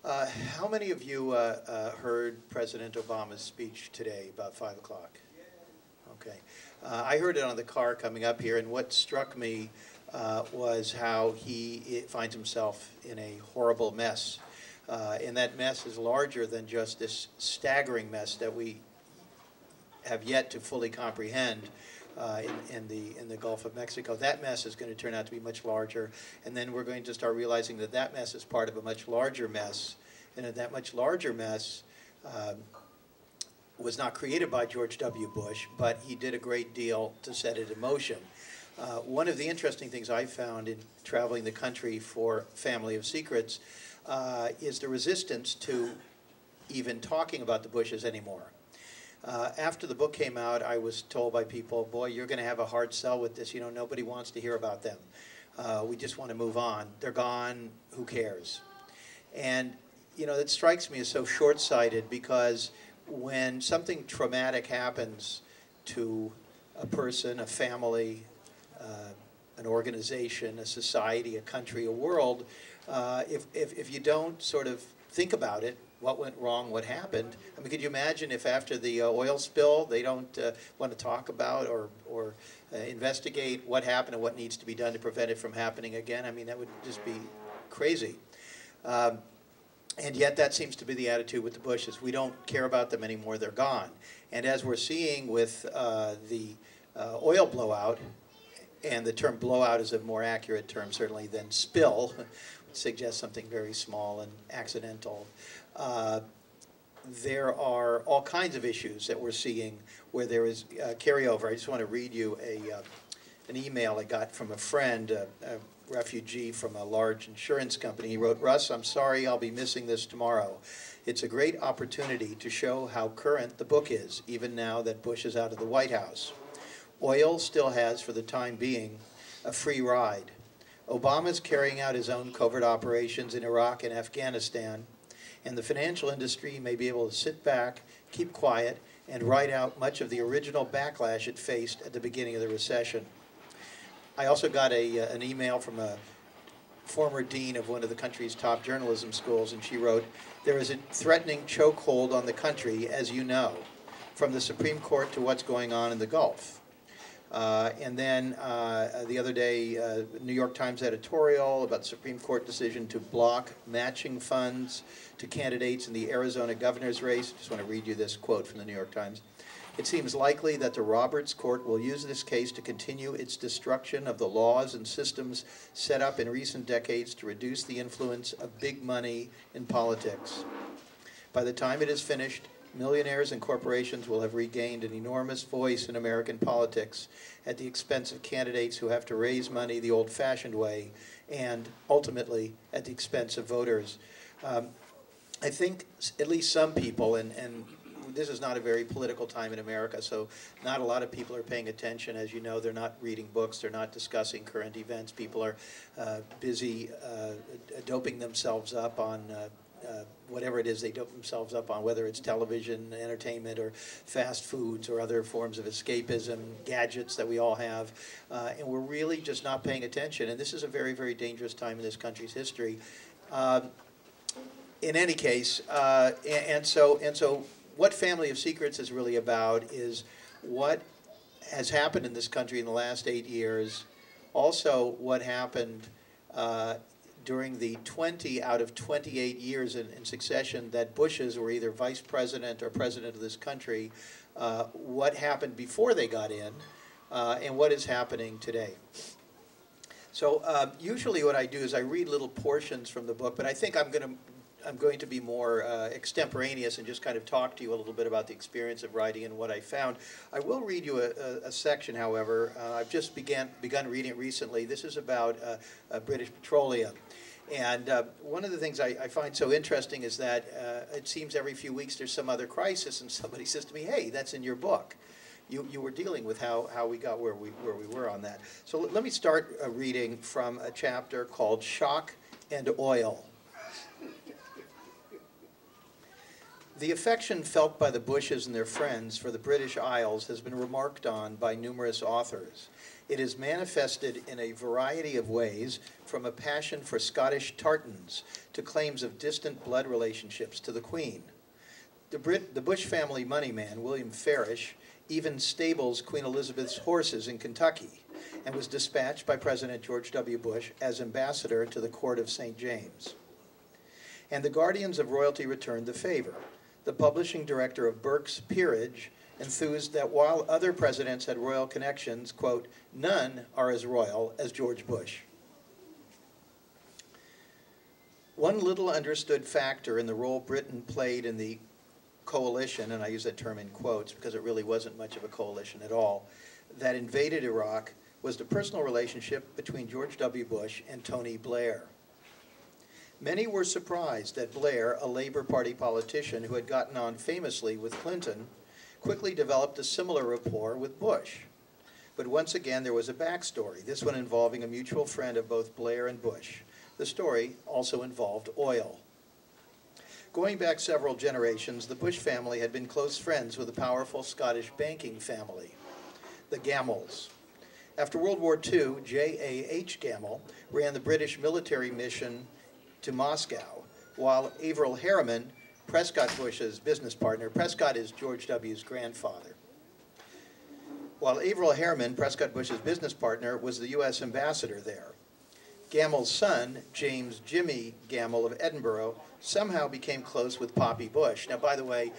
How many of you heard President Obama's speech today about 5 o'clock? Okay. I heard it on the car coming up here, and what struck me was how he finds himself in a horrible mess. And that mess is larger than just this staggering mess that we have yet to fully comprehend in the Gulf of Mexico. That mess is going to turn out to be much larger, and then we're going to start realizing that that mess is part of a much larger mess, and that much larger mess was not created by George W. Bush, but he did a great deal to set it in motion. One of the interesting things I found in traveling the country for Family of Secrets is the resistance to even talking about the Bushes anymore. After the book came out, I was told by people, boy, you're going to have a hard sell with this. You know, nobody wants to hear about them. We just want to move on. They're gone. Who cares? And, you know, it strikes me as so short-sighted, because when something traumatic happens to a person, a family, an organization, a society, a country, a world, if you don't sort of think about it, what went wrong, what happened. I mean, could you imagine if after the oil spill they don't want to talk about or investigate what happened and what needs to be done to prevent it from happening again? I mean, that would just be crazy. And yet that seems to be the attitude with the Bushes. We don't care about them anymore, they're gone. And as we're seeing with the oil blowout, and the term blowout is a more accurate term certainly than spill, which suggests something very small and accidental. There are all kinds of issues that we're seeing where there is carryover. I just want to read you an email I got from a friend, a refugee from a large insurance company. He wrote, "Russ, I'm sorry I'll be missing this tomorrow. It's a great opportunity to show how current the book is, even now that Bush is out of the White House. Oil still has, for the time being, a free ride. Obama's carrying out his own covert operations in Iraq and Afghanistan, and the financial industry may be able to sit back, keep quiet, and ride out much of the original backlash it faced at the beginning of the recession." I also got an email from a former dean of one of the country's top journalism schools, and she wrote, "There is a threatening chokehold on the country, as you know, from the Supreme Court to what's going on in the Gulf." And then the other day, New York Times editorial about the Supreme Court decision to block matching funds to candidates in the Arizona governor's race. I just want to read you this quote from the New York Times. "It seems likely that the Roberts Court will use this case to continue its destruction of the laws and systems set up in recent decades to reduce the influence of big money in politics. By the time it is finished, millionaires and corporations will have regained an enormous voice in American politics at the expense of candidates who have to raise money the old-fashioned way, and ultimately at the expense of voters." I think at least some people, and this is not a very political time in America, so not a lot of people are paying attention. As you know, they're not reading books, they're not discussing current events. People are busy doping themselves up on whatever it is they dope themselves up on, whether it's television, entertainment, or fast foods, or other forms of escapism, gadgets that we all have. And we're really just not paying attention. And this is a very, very dangerous time in this country's history. In any case, and so what Family of Secrets is really about is what has happened in this country in the last 8 years, also what happened during the 20 out of 28 years in succession that Bushes were either vice president or president of this country, what happened before they got in, and what is happening today. So usually what I do is I read little portions from the book, but I think I'm going to be more extemporaneous and just kind of talk to you a little bit about the experience of writing and what I found. I will read you a section, however. I've just begun reading it recently. This is about British Petroleum. And one of the things I find so interesting is that it seems every few weeks there's some other crisis, and somebody says to me, "Hey, that's in your book. You were dealing with how we got where we were on that." So let me start reading from a chapter called "Shock and Oil." The affection felt by the Bushes and their friends for the British Isles has been remarked on by numerous authors. It is manifested in a variety of ways, from a passion for Scottish tartans to claims of distant blood relationships to the Queen. The Bush family moneyman, William Farish, even stables Queen Elizabeth's horses in Kentucky and was dispatched by President George W. Bush as ambassador to the court of St. James. And the guardians of royalty returned the favor. The publishing director of Burke's Peerage enthused that while other presidents had royal connections, quote, none are as royal as George Bush. One little understood factor in the role Britain played in the coalition, and I use that term in quotes because it really wasn't much of a coalition at all, that invaded Iraq was the personal relationship between George W. Bush and Tony Blair. Many were surprised that Blair, a Labor Party politician who had gotten on famously with Clinton, quickly developed a similar rapport with Bush. But once again, there was a backstory, this one involving a mutual friend of both Blair and Bush. The story also involved oil. Going back several generations, the Bush family had been close friends with a powerful Scottish banking family, the Gamels. After World War II, J.A.H. Gamel ran the British military mission to Moscow, while Averell Harriman, Prescott Bush's business partner, Prescott is George W.'s grandfather. While Averell Harriman, Prescott Bush's business partner, was the U.S. ambassador there. Gamel's son, James Jimmy Gamel of Edinburgh, somehow became close with Poppy Bush. Now, by the way,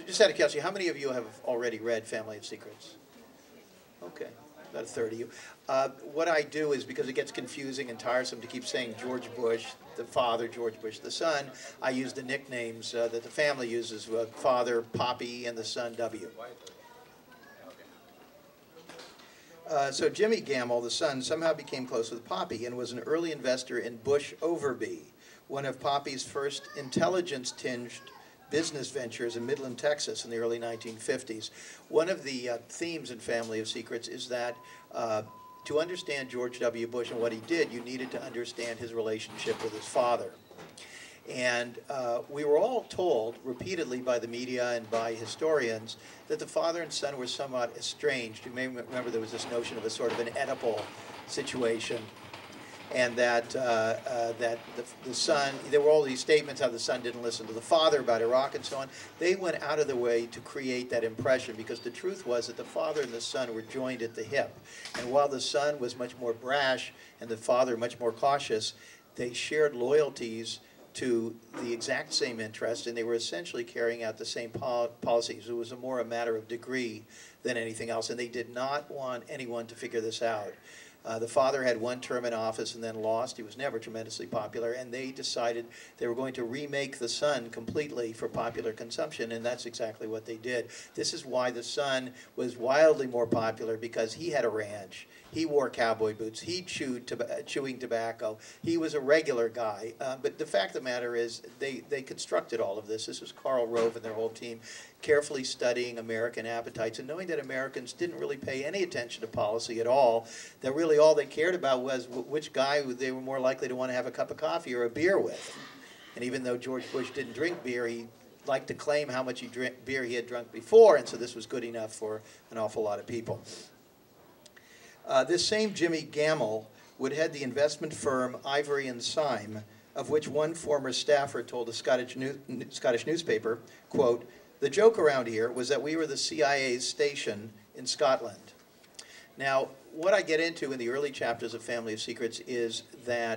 just out of curiosity, how many of you have already read Family of Secrets? Okay, about a third of you. What I do is, because it gets confusing and tiresome to keep saying George Bush, the father, George Bush, the son, I use the nicknames that the family uses, father, Poppy, and the son, W. So Jimmy Gamel, the son, somehow became close with Poppy and was an early investor in Bush Overby, one of Poppy's first intelligence-tinged business ventures in Midland, Texas in the early 1950s. One of the themes in Family of Secrets is that to understand George W. Bush and what he did, you needed to understand his relationship with his father. And we were all told repeatedly by the media and by historians that the father and son were somewhat estranged. You may remember there was this notion of a sort of an Oedipal situation, and that the son, there were all these statements how the son didn't listen to the father about Iraq and so on. They went out of their way to create that impression, because the truth was that the father and the son were joined at the hip. And while the son was much more brash and the father much more cautious, they shared loyalties to the exact same interest, and they were essentially carrying out the same policies. It was more a matter of degree than anything else, and they did not want anyone to figure this out. The father had one term in office and then lost. He was never tremendously popular, and they decided they were going to remake the son completely for popular consumption, and that's exactly what they did. This is why the son was wildly more popular, because he had a ranch. He wore cowboy boots. He chewed chewing tobacco. He was a regular guy. But the fact of the matter is they constructed all of this. This was Karl Rove and their whole team, carefully studying American appetites and knowing that Americans didn't really pay any attention to policy at all, that really all they cared about was which guy they were more likely to want to have a cup of coffee or a beer with. And even though George Bush didn't drink beer, he liked to claim how much beer he had drunk before, and so this was good enough for an awful lot of people. This same Jimmy Gamel would head the investment firm Ivory and Syme, of which one former staffer told a Scottish newspaper, quote, "The joke around here was that we were the CIA's station in Scotland." Now, what I get into in the early chapters of Family of Secrets is that